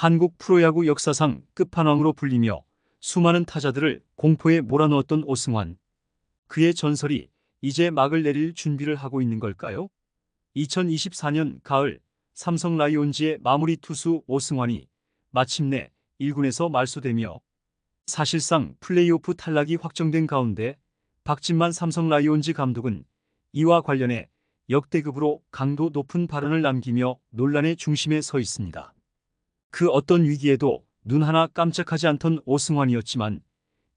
한국 프로야구 역사상 끝판왕으로 불리며 수많은 타자들을 공포에 몰아넣었던 오승환. 그의 전설이 이제 막을 내릴 준비를 하고 있는 걸까요? 2024년 가을 삼성 라이온즈의 마무리 투수 오승환이 마침내 1군에서 말소되며 사실상 플레이오프 탈락이 확정된 가운데 박진만 삼성 라이온즈 감독은 이와 관련해 역대급으로 강도 높은 발언을 남기며 논란의 중심에 서 있습니다. 그 어떤 위기에도 눈 하나 깜짝하지 않던 오승환이었지만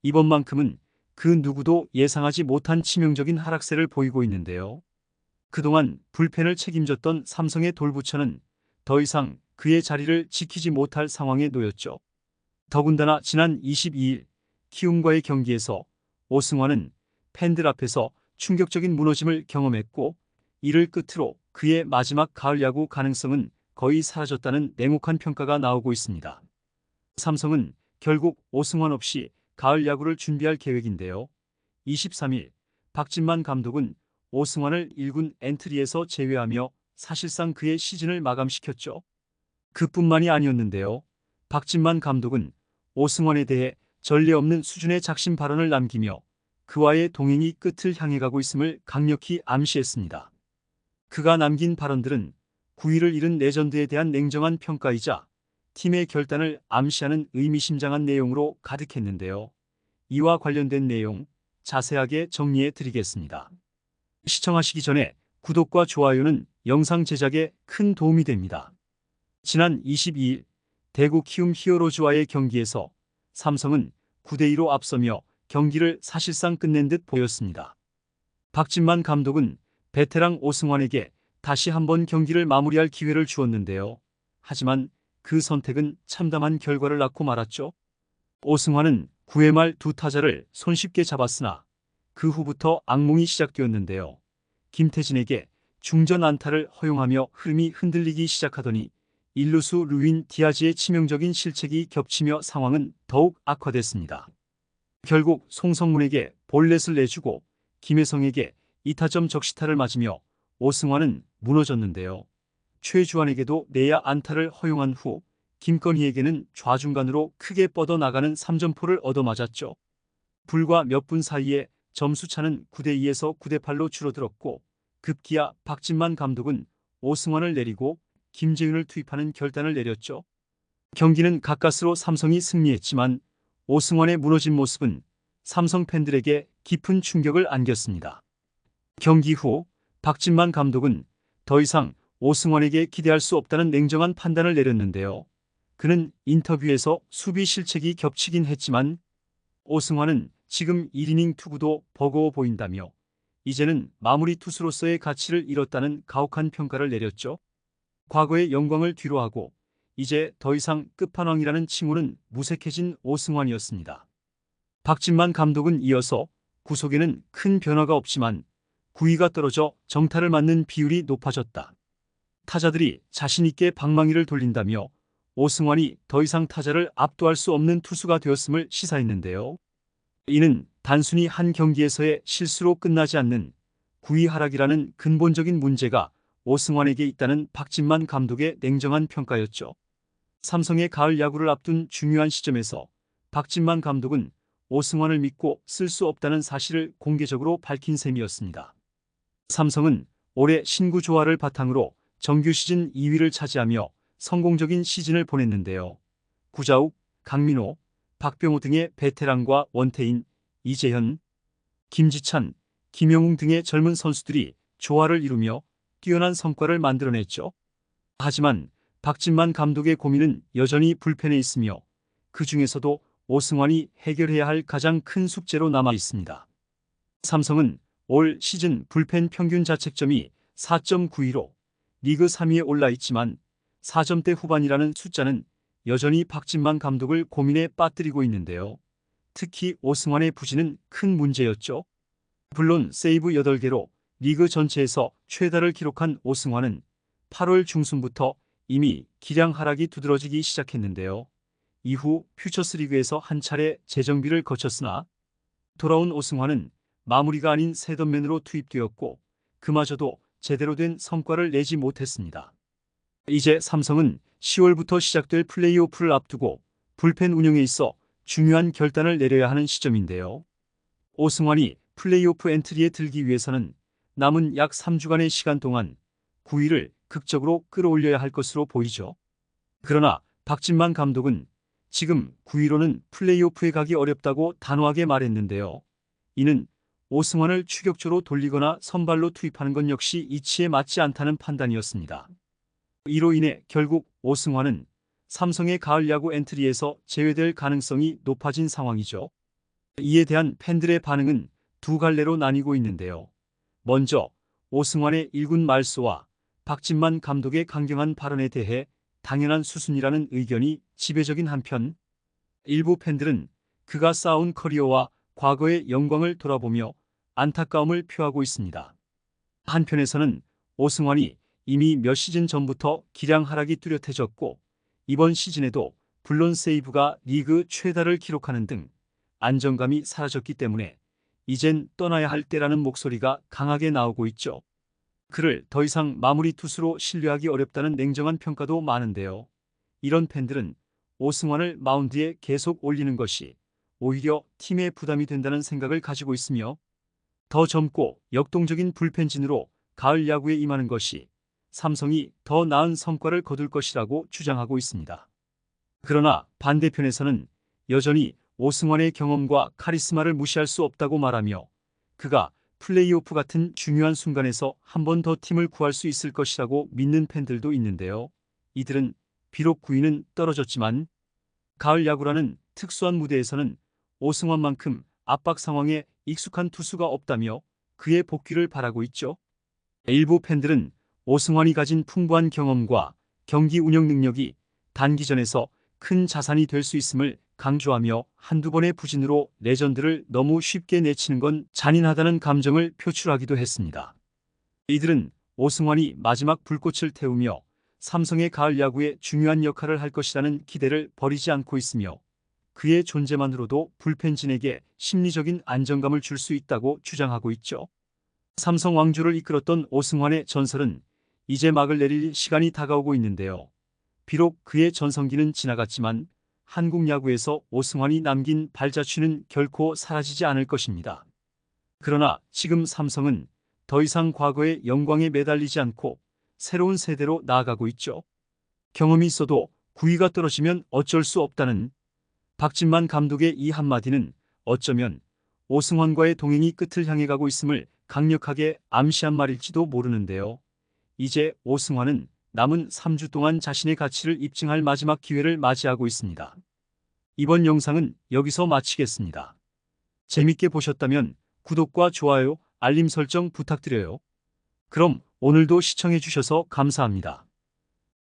이번만큼은 그 누구도 예상하지 못한 치명적인 하락세를 보이고 있는데요. 그동안 불펜을 책임졌던 삼성의 돌부처는 더 이상 그의 자리를 지키지 못할 상황에 놓였죠. 더군다나 지난 22일 키움과의 경기에서 오승환은 팬들 앞에서 충격적인 무너짐을 경험했고, 이를 끝으로 그의 마지막 가을 야구 가능성은 거의 사라졌다는 냉혹한 평가가 나오고 있습니다. 삼성은 결국 오승환 없이 가을 야구를 준비할 계획인데요. 23일 박진만 감독은 오승환을 1군 엔트리에서 제외하며 사실상 그의 시즌을 마감시켰죠. 그뿐만이 아니었는데요. 박진만 감독은 오승환에 대해 전례 없는 수준의 작심 발언을 남기며 그와의 동행이 끝을 향해 가고 있음을 강력히 암시했습니다. 그가 남긴 발언들은 9위를 잃은 레전드에 대한 냉정한 평가이자 팀의 결단을 암시하는 의미심장한 내용으로 가득했는데요. 이와 관련된 내용 자세하게 정리해 드리겠습니다. 시청하시기 전에 구독과 좋아요는 영상 제작에 큰 도움이 됩니다. 지난 22일 대구 키움 히어로즈와의 경기에서 삼성은 9대2로 앞서며 경기를 사실상 끝낸 듯 보였습니다. 박진만 감독은 베테랑 오승환에게 다시 한번 경기를 마무리할 기회를 주었는데요. 하지만 그 선택은 참담한 결과를 낳고 말았죠. 오승환은 9회 말 두 타자를 손쉽게 잡았으나 그 후부터 악몽이 시작되었는데요. 김태진에게 중전 안타를 허용하며 흐름이 흔들리기 시작하더니 일루수 루인 디아즈의 치명적인 실책이 겹치며 상황은 더욱 악화됐습니다. 결국 송성문에게 볼넷을 내주고 김혜성에게 2타점 적시타를 맞으며 오승환은 무너졌는데요. 최주환에게도 내야 안타를 허용한 후 김건희에게는 좌중간으로 크게 뻗어나가는 3점포를 얻어맞았죠. 불과 몇 분 사이에 점수차는 9대2에서 9대8로 줄어들었고, 급기야 박진만 감독은 오승환을 내리고 김재윤을 투입하는 결단을 내렸죠. 경기는 가까스로 삼성이 승리했지만 오승환의 무너진 모습은 삼성 팬들에게 깊은 충격을 안겼습니다. 경기 후 박진만 감독은 더 이상 오승환에게 기대할 수 없다는 냉정한 판단을 내렸는데요. 그는 인터뷰에서 수비 실책이 겹치긴 했지만 오승환은 지금 1이닝 투구도 버거워 보인다며 이제는 마무리 투수로서의 가치를 잃었다는 가혹한 평가를 내렸죠. 과거의 영광을 뒤로하고 이제 더 이상 끝판왕이라는 칭호는 무색해진 오승환이었습니다. 박진만 감독은 이어서 구속에는 큰 변화가 없지만 구위가 떨어져 정타를 맞는 비율이 높아졌다. 타자들이 자신있게 방망이를 돌린다며 오승환이 더 이상 타자를 압도할 수 없는 투수가 되었음을 시사했는데요. 이는 단순히 한 경기에서의 실수로 끝나지 않는 구위 하락이라는 근본적인 문제가 오승환에게 있다는 박진만 감독의 냉정한 평가였죠. 삼성의 가을 야구를 앞둔 중요한 시점에서 박진만 감독은 오승환을 믿고 쓸 수 없다는 사실을 공개적으로 밝힌 셈이었습니다. 삼성은 올해 신구 조화를 바탕으로 정규 시즌 2위를 차지하며 성공적인 시즌을 보냈는데요. 구자욱, 강민호, 박병호 등의 베테랑과 원태인, 이재현, 김지찬, 김영웅 등의 젊은 선수들이 조화를 이루며 뛰어난 성과를 만들어냈죠. 하지만 박진만 감독의 고민은 여전히 불펜에 있으며 그 중에서도 오승환이 해결해야 할 가장 큰 숙제로 남아 있습니다. 삼성은 올 시즌 불펜 평균 자책점이 4.92로 리그 3위에 올라 있지만 4점대 후반이라는 숫자는 여전히 박진만 감독을 고민에 빠뜨리고 있는데요. 특히 오승환의 부진은 큰 문제였죠. 물론 세이브 8개로 리그 전체에서 최다를 기록한 오승환은 8월 중순부터 이미 기량 하락이 두드러지기 시작했는데요. 이후 퓨처스리그에서 한 차례 재정비를 거쳤으나 돌아온 오승환은 마무리가 아닌 셋업맨으로 투입되었고 그마저도 제대로 된 성과를 내지 못했습니다. 이제 삼성은 10월부터 시작될 플레이오프를 앞두고 불펜 운영에 있어 중요한 결단을 내려야 하는 시점인데요. 오승환이 플레이오프 엔트리에 들기 위해서는 남은 약 3주간의 시간 동안 9위를 극적으로 끌어올려야 할 것으로 보이죠. 그러나 박진만 감독은 지금 9위로는 플레이오프에 가기 어렵다고 단호하게 말했는데요. 이는 오승환을 추격조로 돌리거나 선발로 투입하는 건 역시 이치에 맞지 않다는 판단이었습니다. 이로 인해 결국 오승환은 삼성의 가을 야구 엔트리에서 제외될 가능성이 높아진 상황이죠. 이에 대한 팬들의 반응은 두 갈래로 나뉘고 있는데요. 먼저 오승환의 일군 말소와 박진만 감독의 강경한 발언에 대해 당연한 수순이라는 의견이 지배적인 한편, 일부 팬들은 그가 쌓아온 커리어와 과거의 영광을 돌아보며 안타까움을 표하고 있습니다. 한편에서는 오승환이 이미 몇 시즌 전부터 기량 하락이 뚜렷해졌고 이번 시즌에도 불론 세이브가 리그 최다를 기록하는 등 안정감이 사라졌기 때문에 이젠 떠나야 할 때라는 목소리가 강하게 나오고 있죠. 그를 더 이상 마무리 투수로 신뢰하기 어렵다는 냉정한 평가도 많은데요. 이런 팬들은 오승환을 마운드에 계속 올리는 것이 오히려 팀에 부담이 된다는 생각을 가지고 있으며 더 젊고 역동적인 불펜진으로 가을 야구에 임하는 것이 삼성이 더 나은 성과를 거둘 것이라고 주장하고 있습니다. 그러나 반대편에서는 여전히 오승환의 경험과 카리스마를 무시할 수 없다고 말하며 그가 플레이오프 같은 중요한 순간에서 한 번 더 팀을 구할 수 있을 것이라고 믿는 팬들도 있는데요. 이들은 비록 9위는 떨어졌지만 가을 야구라는 특수한 무대에서는 오승환만큼 압박 상황에 익숙한 투수가 없다며 그의 복귀를 바라고 있죠. 일부 팬들은 오승환이 가진 풍부한 경험과 경기 운영 능력이 단기전에서 큰 자산이 될 수 있음을 강조하며 한두 번의 부진으로 레전드를 너무 쉽게 내치는 건 잔인하다는 감정을 표출하기도 했습니다. 이들은 오승환이 마지막 불꽃을 태우며 삼성의 가을 야구에 중요한 역할을 할 것이라는 기대를 버리지 않고 있으며 그의 존재만으로도 불펜진에게 심리적인 안정감을 줄 수 있다고 주장하고 있죠. 삼성 왕조를 이끌었던 오승환의 전설은 이제 막을 내릴 시간이 다가오고 있는데요. 비록 그의 전성기는 지나갔지만 한국 야구에서 오승환이 남긴 발자취는 결코 사라지지 않을 것입니다. 그러나 지금 삼성은 더 이상 과거의 영광에 매달리지 않고 새로운 세대로 나아가고 있죠. 경험이 있어도 9위가 떨어지면 어쩔 수 없다는 박진만 감독의 이 한마디는 어쩌면 오승환과의 동행이 끝을 향해 가고 있음을 강력하게 암시한 말일지도 모르는데요. 이제 오승환은 남은 3주 동안 자신의 가치를 입증할 마지막 기회를 맞이하고 있습니다. 이번 영상은 여기서 마치겠습니다. 재밌게 보셨다면 구독과 좋아요, 알림 설정 부탁드려요. 그럼 오늘도 시청해주셔서 감사합니다.